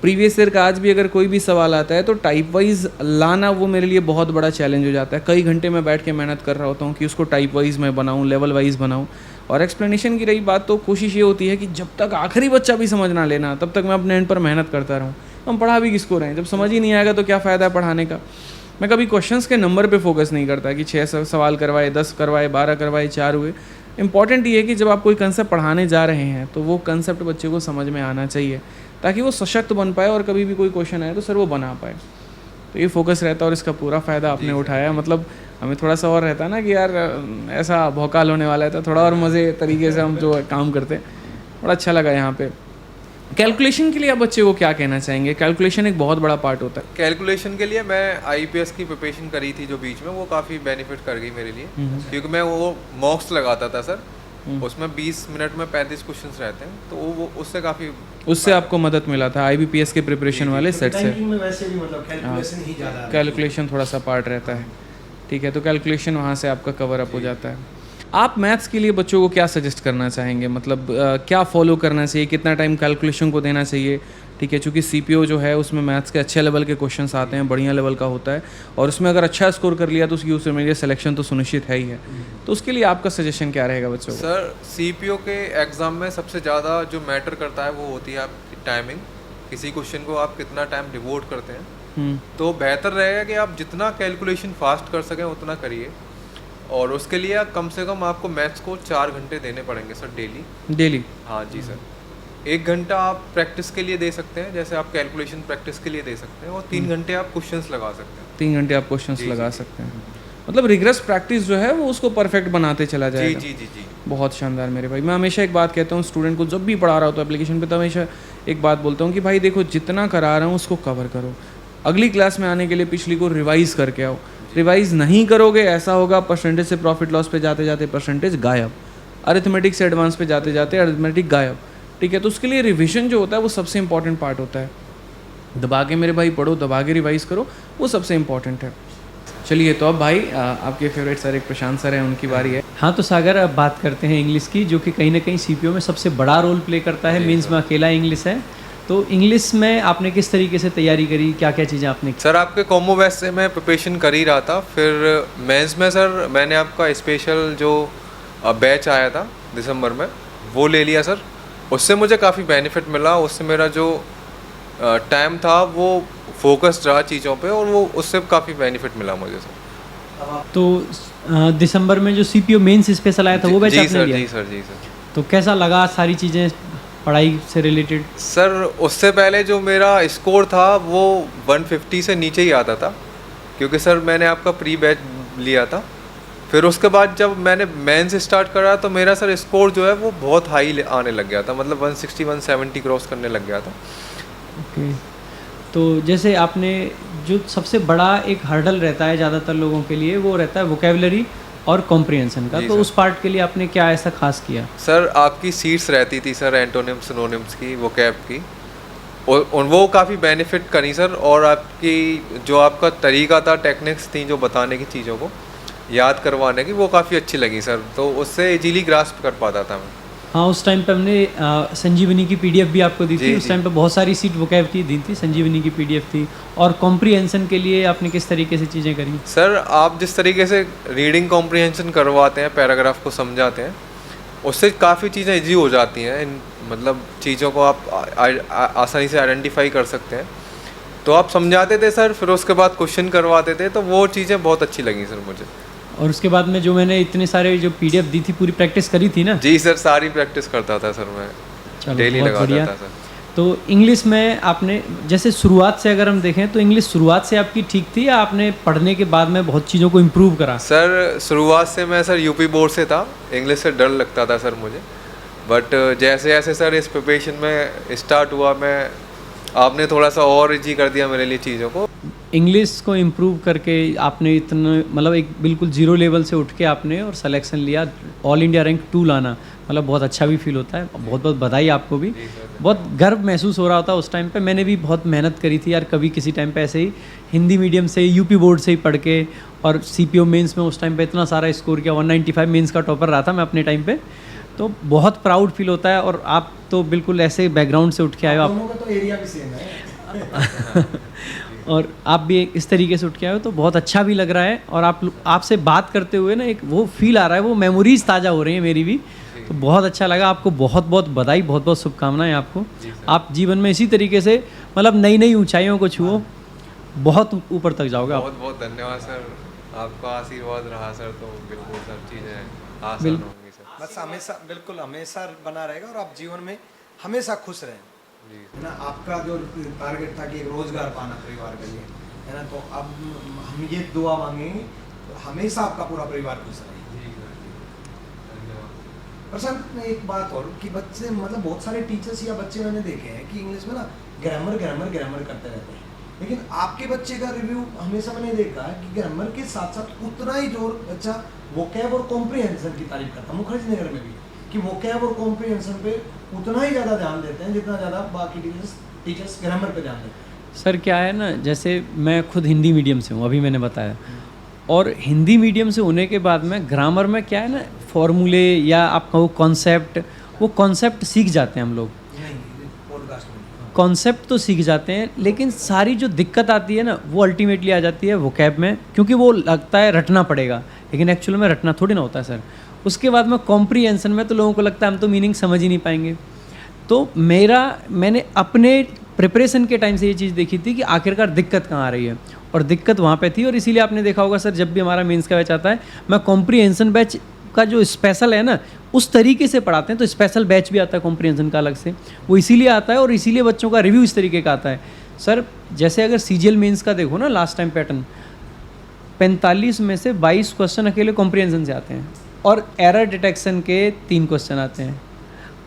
प्रीवियस ईयर का आज भी अगर कोई भी सवाल आता है तो टाइप वाइज लाना, वो मेरे लिए बहुत बड़ा चैलेंज हो जाता है। कई घंटे मैं बैठ के मेहनत कर रहा होता हूँ कि उसको टाइप वाइज मैं बनाऊँ, लेवल वाइज बनाऊँ। और एक्सप्लेनेशन की रही बात, तो कोशिश ये होती है कि जब तक आखिरी बच्चा भी समझ ना लेना, तब तक मैं अपने एंड पर मेहनत करता रहूँ। हम पढ़ा भी किसको रहे हैं, जब समझ ही नहीं आएगा तो क्या फ़ायदा है पढ़ाने का। मैं कभी क्वेश्चंस के नंबर पे फोकस नहीं करता कि 6 सवाल करवाए, 10 करवाए, 12 करवाए, 4 हुए। इंपॉर्टेंट ये है कि जब आप कोई कंसेप्ट पढ़ाने जा रहे हैं तो वो कंसेप्ट बच्चे को समझ में आना चाहिए, ताकि वो सशक्त बन पाए और कभी भी कोई क्वेश्चन आए तो सर वो बना पाए। तो ये फोकस रहता है और इसका पूरा फ़ायदा आपने उठाया। मतलब हमें थोड़ा सा और रहता है ना कि यार ऐसा भौकाल होने वाला है, तो थोड़ा और मज़े तरीके से हम जो काम करते हैं, बड़ा अच्छा लगा यहाँ पे। कैलकुलेशन के लिए आप बच्चे को क्या कहना चाहेंगे? कैलकुलेशन एक बहुत बड़ा पार्ट होता है। कैलकुलेशन के लिए मैं आईपीएस की प्रिपरेशन करी थी जो बीच में, वो काफ़ी बेनिफिट कर गई मेरे लिए, क्योंकि मैं वो मॉक्स लगाता था सर, उसमें 20 मिनट में 35 क्वेश्चंस रहते हैं, तो वो उससे काफ़ी, उससे आपको मदद मिला था आईबीपीएस के प्रिपरेशन वाले सेट से। वैसे भी मतलब कैलकुलेशन ही ज़्यादा, कैलकुलेशन थोड़ा सा पार्ट रहता है। ठीक है, तो कैलकुलेशन वहाँ से आपका कवर अप हो जाता है। आप मैथ्स के लिए बच्चों को क्या सजेस्ट करना चाहेंगे? मतलब क्या फॉलो करना चाहिए, कितना टाइम कैलकुलेशन को देना चाहिए? ठीक है, चूँकि सीपीओ जो है उसमें मैथ्स के अच्छे लेवल के क्वेश्चंस आते हैं, बढ़िया लेवल का होता है, और उसमें अगर अच्छा स्कोर कर लिया तो उसकी उसमें मेरे सिलेक्शन तो सुनिश्चित है ही है। तो उसके लिए आपका सजेशन क्या रहेगा बच्चों को? सर सीपीओ के एग्ज़ाम में सबसे ज़्यादा जो मैटर करता है वो होती है आपकी टाइमिंग। किसी क्वेश्चन को आप कितना टाइम डिवोट करते हैं, तो बेहतर रहेगा कि आप जितना कैलकुलेशन फास्ट कर सकें उतना करिए, और उसके लिए कम से कम आपको मैथ्स को 4 घंटे देने पड़ेंगे सर डेली। हाँ जी सर, 1 घंटा आप प्रैक्टिस के लिए दे सकते हैं, जैसे आप कैलकुलेशन प्रैक्टिस के लिए दे सकते हैं, और 3 घंटे आप क्वेश्चंस लगा सकते हैं। 3 घंटे आप क्वेश्चंस लगा सकते हैं, मतलब रिग्रेस प्रैक्टिस जो है वो उसको परफेक्ट बनाते चला जाएगा। जी। बहुत शानदार मेरे भाई। मैं हमेशा एक बात कहता हूँ स्टूडेंट को, जब भी पढ़ा रहा होता है एप्लीकेशन पे, तो हमेशा एक बात बोलता हूँ कि भाई देखो, जितना करा रहा हूँ उसको कवर करो, अगली क्लास में आने के लिए पिछली को रिवाइज करके आओ। रिवाइज नहीं करोगे, ऐसा होगा परसेंटेज से प्रॉफिट लॉस पे जाते जाते परसेंटेज गायब, अरिथमेटिक से एडवांस पे जाते जाते अरिथमेटिक गायब। ठीक है, तो उसके लिए रिविजन जो होता है वो सबसे इंपॉर्टेंट पार्ट होता है। दबा के मेरे भाई पढ़ो, दबा के रिवाइज करो, वो सबसे इंपॉर्टेंट है। चलिए, तो अब भाई आपके फेवरेट सर एक प्रशांत सर हैं, उनकी बारी है। हाँ, तो सागर अब बात करते हैं इंग्लिश की, जो कि कहीं ना कहीं सीपीओ में सबसे बड़ा रोल प्ले करता है। मीन्स में अकेला इंग्लिश है, तो इंग्लिश में आपने किस तरीके से तैयारी करी, क्या क्या चीज़ें आपने की? सर आपके कॉम्बो बैच से मैं प्रिपरेशन कर ही रहा था, फिर मेंस में सर मैंने आपका स्पेशल जो बैच आया था दिसंबर में, वो ले लिया सर। उससे मुझे काफ़ी बेनिफिट मिला, उससे मेरा जो टाइम था वो फोकस्ड रहा चीज़ों पे, और वो उससे काफ़ी बेनिफिट मिला मुझे सर। तो दिसंबर में जो सीपीओ मेंस स्पेशल आया था वो बैच जी आपने सर, लिया? जी सर, जी सर। तो कैसा लगा सारी चीज़ें पढ़ाई से रिलेटेड? सर उससे पहले जो मेरा स्कोर था वो 150 से नीचे ही आता था, क्योंकि सर मैंने आपका प्री बैच लिया था। फिर उसके बाद जब मैंने मेंस स्टार्ट करा तो मेरा सर स्कोर जो है वो बहुत हाई आने लग गया था, मतलब 160 170 क्रॉस करने लग गया था। ओके। तो जैसे आपने जो सबसे बड़ा एक हर्डल रहता है ज़्यादातर लोगों के लिए वो रहता है वोकेबलरी और कॉम्प्रिहेंशन का, जी तो सर। उस पार्ट के लिए आपने क्या ऐसा खास किया? सर आपकी सीट्स रहती थी सर एंटोनिम्स सिनोनिम्स की, वोकैब की, और वो काफ़ी बेनिफिट करी सर। और आपकी जो आपका तरीका था, टेक्निक्स थी जो बताने की चीज़ों को याद करवाने की, वो काफ़ी अच्छी लगी सर। तो उससे इजीली ग्रास्प कर पाता था मैं। हाँ, उस टाइम पे हमने संजीवनी की पीडीएफ भी आपको दी थी। जी, उस जी। टाइम पे बहुत सारी सीट वोकैब की दी थी, संजीवनी की पीडीएफ थी। और कॉम्प्रिहेंशन के लिए आपने किस तरीके से चीज़ें करी? सर आप जिस तरीके से रीडिंग कॉम्प्रिहेंशन करवाते हैं, पैराग्राफ को समझाते हैं, उससे काफ़ी चीज़ें इजी हो जाती हैं। इन मतलब चीज़ों को आप आसानी से आइडेंटिफाई कर सकते हैं। तो आप समझाते थे सर, फिर उसके बाद क्वेश्चन करवाते थे, तो वो चीज़ें बहुत अच्छी लगी सर मुझे। और उसके बाद में जो मैंने इतने सारे जो पीडीएफ दी थी पूरी प्रैक्टिस करी थी ना? जी सर, सारी प्रैक्टिस करता था सर मैं, चलो डेली बहुत लगाता बढ़िया। था सर। तो इंग्लिश में आपने जैसे शुरुआत से अगर हम देखें तो इंग्लिश शुरुआत से आपकी ठीक थी या आपने पढ़ने के बाद में बहुत चीज़ों को इम्प्रूव करा? सर शुरुआत से मैं सर यूपी बोर्ड से था, इंग्लिश से डर लगता था सर मुझे। बट जैसे जैसे सर इस प्रिपरेशन में स्टार्ट हुआ, मैं आपने थोड़ा सा और इजी कर दिया मेरे लिए चीज़ों को। इंग्लिश को इम्प्रूव करके आपने इतना मतलब एक बिल्कुल ज़ीरो लेवल से उठ के आपने और सिलेक्शन लिया, ऑल इंडिया रैंक 2 लाना, मतलब बहुत अच्छा भी फील होता है। बहुत बहुत बधाई आपको भी, बहुत गर्व महसूस हो रहा था उस टाइम पे। मैंने भी बहुत मेहनत करी थी यार, कभी किसी टाइम पे ऐसे ही हिंदी मीडियम से यूपी बोर्ड से ही पढ़ के, और सीपीओ मेंस में उस टाइम पे इतना सारा स्कोर किया, 195 मेंस का टॉपर रहा था मैं अपने टाइम पे। तो बहुत प्राउड फील होता है। और आप तो बिल्कुल ऐसे बैकग्राउंड से उठ के आए हो, दोनों का तो एरिया भी सेम है। और आप भी इस तरीके से उठ के आए हो तो बहुत अच्छा भी लग रहा है। और आपसे बात करते हुए ना एक वो फील आ रहा है, वो मेमोरीज ताज़ा हो रही हैं मेरी भी। तो बहुत अच्छा लगा। आपको बहुत बहुत बधाई, बहुत बहुत शुभकामनाएं आपको। आप जीवन में इसी तरीके से मतलब नई नई ऊंचाइयों को छुओ, बहुत ऊपर तक जाओगे आप। बहुत बहुत धन्यवाद सर, आपका आशीर्वाद रहा सर, तो बिल्कुल सब चीज़ें आसान होंगी सर। बस हमेशा बिल्कुल हमेशा बना रहेगा और आप जीवन में हमेशा खुश रहें, जी है ना। आपका जो टारगेट था कि एक रोजगार पाना परिवार के लिए, है ना, तो अब हम ये दुआ मांगेंगे तो हमेशा आपका पूरा परिवार खुश रहे। प्रशांत, एक बात और कि बच्चे मतलब बहुत सारे टीचर्स या बच्चे मैंने देखे हैं कि इंग्लिश में ना ग्रामर ग्रामर ग्रामर करते रहते हैं, लेकिन आपके बच्चे का रिव्यू हमेशा मैंने देखा है कि ग्रामर के साथ साथ उतना ही जोर बच्चा वोकैब और कॉम्प्रिहेंशन की तारीफ करता है। मुखर्जी नगर में भी कि वोकैब और कॉम्प्रिहेंशन पे उतना ही ज़्यादा ध्यान देते हैं जितना ज़्यादा बाकी टीचर्स ग्रामर पे ध्यान देते हैं। सर क्या है ना, जैसे मैं खुद हिंदी मीडियम से हूँ, अभी मैंने बताया, और हिंदी मीडियम से होने के बाद में ग्रामर में क्या है ना, फॉर्मूले या आप कहो कॉन्सेप्ट, वो कॉन्सेप्ट सीख जाते हैं हम लोग, नहीं, पॉडकास्ट में कॉन्सेप्ट तो सीख जाते हैं, लेकिन सारी जो दिक्कत आती है ना वो अल्टीमेटली आ जाती है वोकैब में, क्योंकि वो लगता है रटना पड़ेगा, लेकिन एक्चुअल में रटना थोड़ी ना होता है सर। उसके बाद में कॉम्प्रिहेंशन में तो लोगों को लगता है हम तो मीनिंग समझ ही नहीं पाएंगे। तो मैंने अपने प्रिपरेशन के टाइम से ये चीज़ देखी थी कि आखिरकार दिक्कत कहाँ आ रही है, और दिक्कत वहाँ पे थी। और इसीलिए आपने देखा होगा सर, जब भी हमारा मेंस का बैच आता है, मैं कॉम्प्रिहेंशन बैच का जो स्पेशल है ना उस तरीके से पढ़ाते हैं। तो स्पेशल बैच भी आता है कॉम्प्रिहेंशन का अलग से, वो इसीलिए आता है, और इसीलिए बच्चों का रिव्यू इस तरीके का आता है। सर जैसे अगर सीजीएल मेंस का देखो ना, लास्ट टाइम पैटर्न 45 में से 22 क्वेश्चन अकेले कॉम्प्रिहेंशन से आते हैं, और एरर डिटेक्शन के 3 क्वेश्चन आते हैं,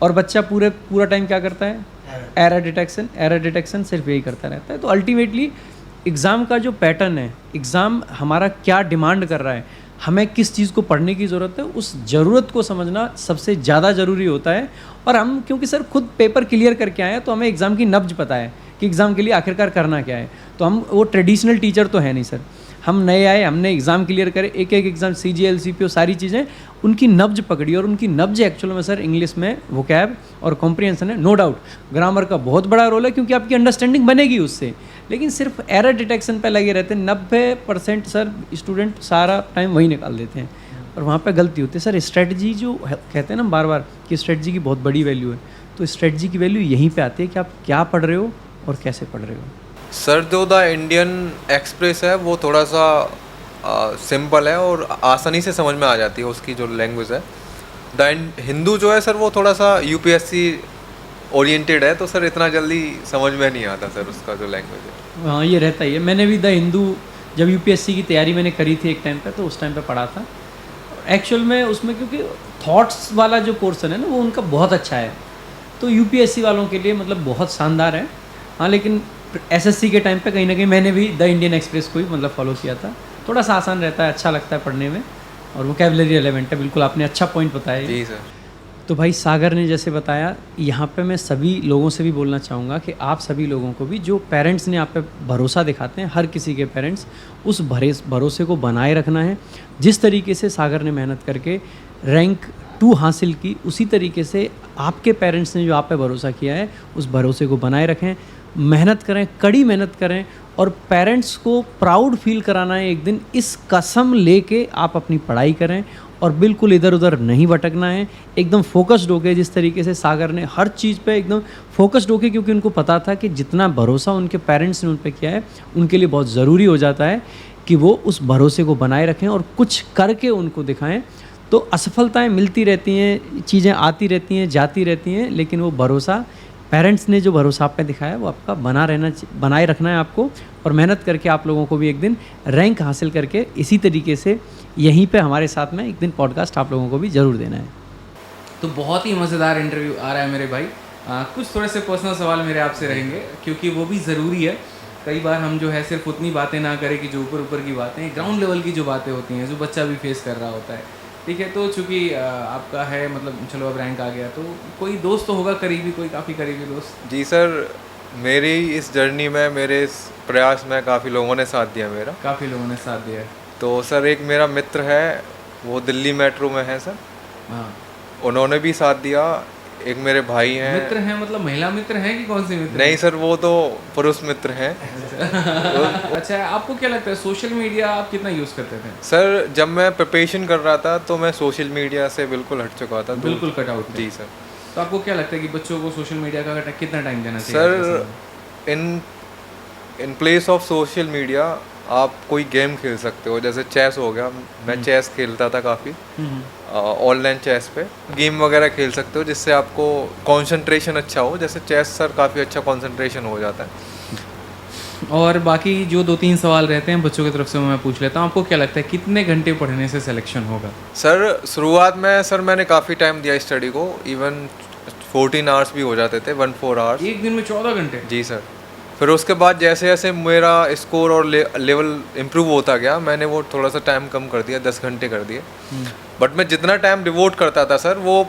और बच्चा पूरा टाइम क्या करता है, एरर डिटेक्शन सिर्फ यही करता रहता है। तो अल्टीमेटली एग्ज़ाम का जो पैटर्न है, एग्ज़ाम हमारा क्या डिमांड कर रहा है, हमें किस चीज़ को पढ़ने की ज़रूरत है, उस ज़रूरत को समझना सबसे ज़्यादा ज़रूरी होता है। और हम क्योंकि सर खुद पेपर क्लियर करके आए हैं, तो हमें एग्ज़ाम की नब्ज पता है कि एग्ज़ाम के लिए आखिरकार करना क्या है। तो हम वो ट्रेडिशनल टीचर तो है नहीं सर, हम नए आए, हमने एग्ज़ाम क्लियर करे, एक एक एग्ज़ाम सीजीएल सीपीओ सारी चीज़ें, उनकी नब्ज पकड़ी, और उनकी नब्ज एक्चुअल में सर इंग्लिश में वोकैब और कॉम्प्रिहेंशन है। नो डाउट ग्रामर का बहुत बड़ा रोल है, क्योंकि आपकी अंडरस्टैंडिंग बनेगी उससे, लेकिन सिर्फ एरर डिटेक्शन पे लगे रहते हैं। 90% सर स्टूडेंट सारा टाइम वही निकाल देते हैं, और वहाँ पे गलती होती है। सर स्ट्रेटजी जो कहते हैं ना बार बार कि स्ट्रेटजी की बहुत बड़ी वैल्यू है, तो स्ट्रेटजी की वैल्यू यहीं पे आती है कि आप क्या पढ़ रहे हो और कैसे पढ़ रहे हो। सर जो द इंडियन एक्सप्रेस है वो थोड़ा सा सिंपल है और आसानी से समझ में आ जाती है उसकी जो लैंग्वेज है। द हिंदू जो है सर वो थोड़ा सा यूपीएससी ओरिएंटेड है, तो सर इतना जल्दी समझ में नहीं आता सर उसका जो लैंग्वेज है। हाँ, ये रहता ही है। मैंने भी द हिंदू जब यूपीएससी की तैयारी मैंने करी थी एक टाइम पे, तो उस टाइम पे पढ़ा था एक्चुअल में। उसमें क्योंकि थॉट्स वाला जो पोर्शन है ना, वो उनका बहुत अच्छा है, तो यूपीएससी वालों के लिए मतलब बहुत शानदार है। हाँ, लेकिन एसएससी के टाइम पे कहीं ना कहीं मैंने भी द इंडियन एक्सप्रेस को ही मतलब फॉलो किया था। थोड़ा सा आसान रहता है, अच्छा लगता है पढ़ने में, और वोकैबुलरी रिलेवेंट है। बिल्कुल आपने अच्छा पॉइंट बताया। जी सर। तो भाई सागर ने जैसे बताया, यहाँ पे मैं सभी लोगों से भी बोलना चाहूँगा कि आप सभी लोगों को भी, जो पेरेंट्स ने आप पे भरोसा दिखाते हैं, हर किसी के पेरेंट्स, उस भरोसे को बनाए रखना है। जिस तरीके से सागर ने मेहनत करके रैंक 2 हासिल की, उसी तरीके से आपके पेरेंट्स ने जो आप पे भरोसा किया है, उस भरोसे को बनाए रखें, मेहनत करें, कड़ी मेहनत करें, और पेरेंट्स को प्राउड फील कराना है एक दिन। इस कसम लेके आप अपनी पढ़ाई करें और बिल्कुल इधर उधर नहीं भटकना है। एकदम फोकस्ड होके, जिस तरीके से सागर ने हर चीज़ पे एकदम फोकस्ड होके, क्योंकि उनको पता था कि जितना भरोसा उनके पेरेंट्स ने उन पे किया है, उनके लिए बहुत ज़रूरी हो जाता है कि वो उस भरोसे को बनाए रखें और कुछ करके उनको दिखाएं। तो असफलताएं मिलती रहती हैं, चीज़ें आती रहती हैं, जाती रहती हैं, लेकिन वो भरोसा, पेरेंट्स ने जो भरोसा आप पे दिखाया, वो आपका बनाए रखना है आपको, और मेहनत करके आप लोगों को भी एक दिन रैंक हासिल करके इसी तरीके से यहीं पे हमारे साथ में एक दिन पॉडकास्ट आप लोगों को भी ज़रूर देना है। तो बहुत ही मज़ेदार इंटरव्यू आ रहा है मेरे भाई। कुछ थोड़े से पर्सनल सवाल मेरे आपसे रहेंगे, क्योंकि वो भी ज़रूरी है। कई बार हम जो है सिर्फ उतनी बातें ना करें कि जो ऊपर ऊपर की बातें, ग्राउंड लेवल की जो बातें होती हैं, जो बच्चा भी फेस कर रहा होता है। ठीक है, तो चूँकि आपका है, मतलब चलो अब रैंक आ गया, तो कोई दोस्त तो होगा करीबी, कोई काफ़ी करीबी दोस्त? जी सर, मेरी इस जर्नी में, मेरे इस प्रयास में काफ़ी लोगों ने साथ दिया मेरा। काफ़ी लोगों ने साथ दिया है। तो सर एक मेरा मित्र है, वो दिल्ली मेट्रो में है सर, हाँ, उन्होंने भी साथ दिया। एक मेरे भाई हैं। मित्र हैं मतलब महिला मित्र हैं कि कौन से मित्र? नहीं सर, वो तो पुरुष मित्र हैं। अच्छा, आपको क्या लगता है सोशल मीडिया आप कितना यूज़ करते थे? सर जब मैं प्रिपरेशन कर रहा था तो मैं सोशल मीडिया से बिल्कुल हट चुका था। बिल्कुल कट आउट। जी सर। तो आपको क्या लगता है कि बच्चों को सोशल मीडिया का कितना टाइम देना चाहिए? Sir in place of social media आप कोई गेम खेल सकते हो, जैसे चेस हो गया। मैं चेस खेलता था काफ़ी, ऑनलाइन चेस पे गेम वगैरह खेल सकते हो, जिससे आपको कंसंट्रेशन अच्छा हो। जैसे चेस सर काफ़ी अच्छा कंसंट्रेशन हो जाता है। और बाकी जो 2-3 सवाल रहते हैं बच्चों की तरफ से मैं पूछ लेता हूँ, आपको क्या लगता है कितने घंटे पढ़ने से सिलेक्शन होगा? सर शुरुआत में सर मैंने काफ़ी टाइम दिया स्टडी को, इवन 14 आवर्स भी हो जाते थे, 14 आवर्स एक दिन में 14 घंटे? जी सर। फिर उसके बाद जैसे जैसे मेरा स्कोर और लेवल इम्प्रूव होता गया, मैंने वो थोड़ा सा टाइम कम कर दिया, 10 घंटे कर दिए। बट मैं जितना टाइम डिवोट करता था सर, वो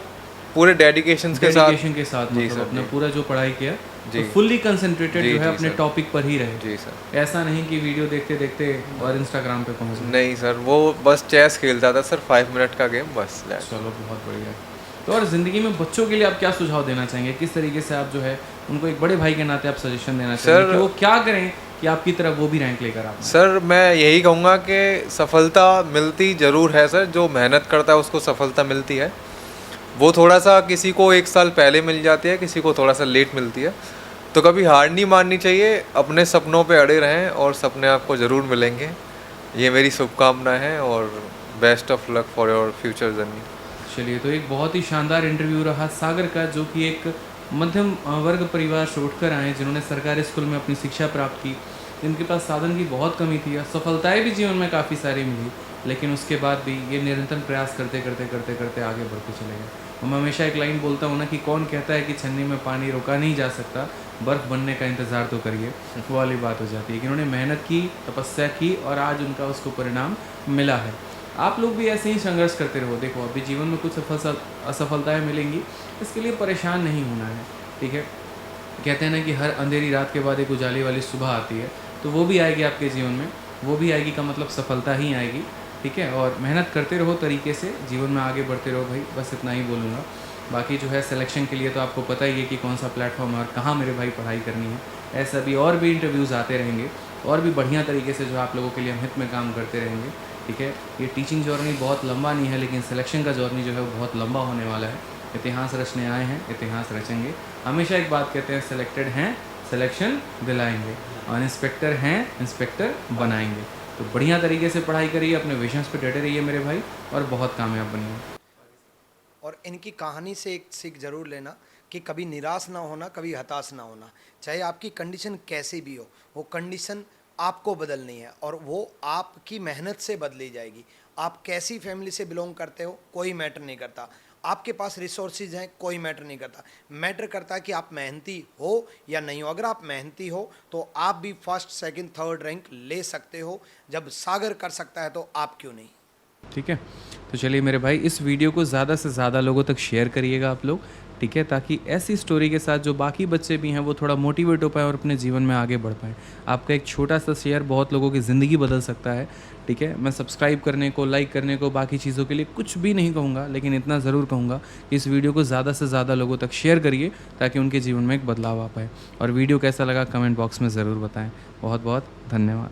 पूरे डेडिकेशन के साथ जी मतलब सर, अपना पूरा जो पढ़ाई किया, जी, तो फुल्ली कंसंट्रेटेड जो है जी अपने सर, टॉपिक पर ही रहे। जी सर। ऐसा नहीं कि वीडियो देखते देखते और इंस्टाग्राम पे पहुँच गए। नहीं सर, वो बस चेस खेलता था सर, 5 मिनट का गेम बस। चलो बहुत बढ़िया। तो और ज़िंदगी में बच्चों के लिए आप क्या सुझाव देना चाहेंगे? किस तरीके से आप जो है उनको एक बड़े भाई के नाते आप सजेशन देना चाहेंगे कि वो क्या करें कि आपकी तरफ वो भी रैंक लेकर आप? सर मैं यही कहूँगा कि सफलता मिलती ज़रूर है सर, जो मेहनत करता है उसको सफलता मिलती है। वो थोड़ा सा किसी को 1 साल पहले मिल जाती है, किसी को थोड़ा सा लेट मिलती है। तो कभी हार नहीं माननी चाहिए, अपने सपनों पे अड़े रहें और सपने आपको ज़रूर मिलेंगे। ये मेरी शुभकामना है, और best of luck for your future journey. चलिए, तो एक बहुत ही शानदार इंटरव्यू रहा सागर का, जो कि एक मध्यम वर्ग परिवार से उठकर आए, जिन्होंने सरकारी स्कूल में अपनी शिक्षा प्राप्त की, जिनके पास साधन की बहुत कमी थी, और सफलताएं भी जीवन में काफ़ी सारी मिली, लेकिन उसके बाद भी ये निरंतर प्रयास करते करते करते करते आगे बढ़ते चले गए। और मैं हमेशा एक लाइन बोलता हूँ ना कि कौन कहता है कि छन्नी में पानी रोका नहीं जा सकता, बर्फ़ बनने का इंतज़ार तो करिए, वो वाली बात हो जाती है कि उन्होंने मेहनत की, तपस्या की, और आज उनका उसको परिणाम मिला है। आप लोग भी ऐसे ही संघर्ष करते रहो। देखो, अभी जीवन में कुछ असफलताएं मिलेंगी, इसके लिए परेशान नहीं होना है। ठीक है, कहते हैं ना कि हर अंधेरी रात के बाद एक उजाले वाली सुबह आती है, तो वो भी आएगी आपके जीवन में। वो भी आएगी का मतलब सफलता ही आएगी। ठीक है, और मेहनत करते रहो तरीके से, जीवन में आगे बढ़ते रहो भाई, बस इतना ही बोलूँगा। बाकी जो है सिलेक्शन के लिए तो आपको पता ही है कि कौन सा प्लेटफॉर्म है और कहाँ मेरे भाई पढ़ाई करनी है। ऐसा भी और भी इंटरव्यूज़ आते रहेंगे, और भी बढ़िया तरीके से जो आप लोगों के लिए हम हित में काम करते रहेंगे। ठीक है, ये टीचिंग जर्नी बहुत लंबा नहीं है, लेकिन सिलेक्शन का जर्नी जो है वो बहुत लंबा होने वाला है। इतिहास रचने आए हैं, इतिहास रचेंगे। हमेशा एक बात कहते हैं, सिलेक्टेड हैं, सिलेक्शन दिलाएंगे, और इंस्पेक्टर हैं, इंस्पेक्टर बनाएंगे। तो बढ़िया तरीके से पढ़ाई करिए, अपने विजन्स पे डटे रहिए मेरे भाई, और बहुत कामयाब बनिए। और इनकी कहानी से एक सीख जरूर लेना कि कभी निराश ना होना, कभी हताश ना होना। चाहे आपकी कंडीशन कैसी भी हो, वो कंडीशन आपको बदलनी है और वो आपकी मेहनत से बदली जाएगी। आप कैसी फैमिली से बिलोंग करते हो कोई मैटर नहीं करता, आपके पास रिसोर्सेज हैं कोई मैटर नहीं करता। मैटर करता है कि आप मेहनती हो या नहीं हो। अगर आप मेहनती हो तो आप भी फर्स्ट, सेकंड, थर्ड रैंक ले सकते हो। जब सागर कर सकता है तो आप क्यों नहीं। ठीक है, तो चलिए मेरे भाई, इस वीडियो को ज़्यादा से ज़्यादा लोगों तक शेयर करिएगा आप लोग, ठीक है, ताकि ऐसी स्टोरी के साथ जो बाकी बच्चे भी हैं वो थोड़ा मोटिवेट हो पाए और अपने जीवन में आगे बढ़ पाएँ। आपका एक छोटा सा शेयर बहुत लोगों की ज़िंदगी बदल सकता है, ठीक है। मैं सब्सक्राइब करने को, लाइक करने को, बाकी चीज़ों के लिए कुछ भी नहीं कहूँगा, लेकिन इतना ज़रूर कहूँगा कि इस वीडियो को ज़्यादा से ज़्यादा लोगों तक शेयर करिए ताकि उनके जीवन में एक बदलाव आ पाए। और वीडियो कैसा लगा कमेंट बॉक्स में ज़रूर बताएँ। बहुत बहुत धन्यवाद।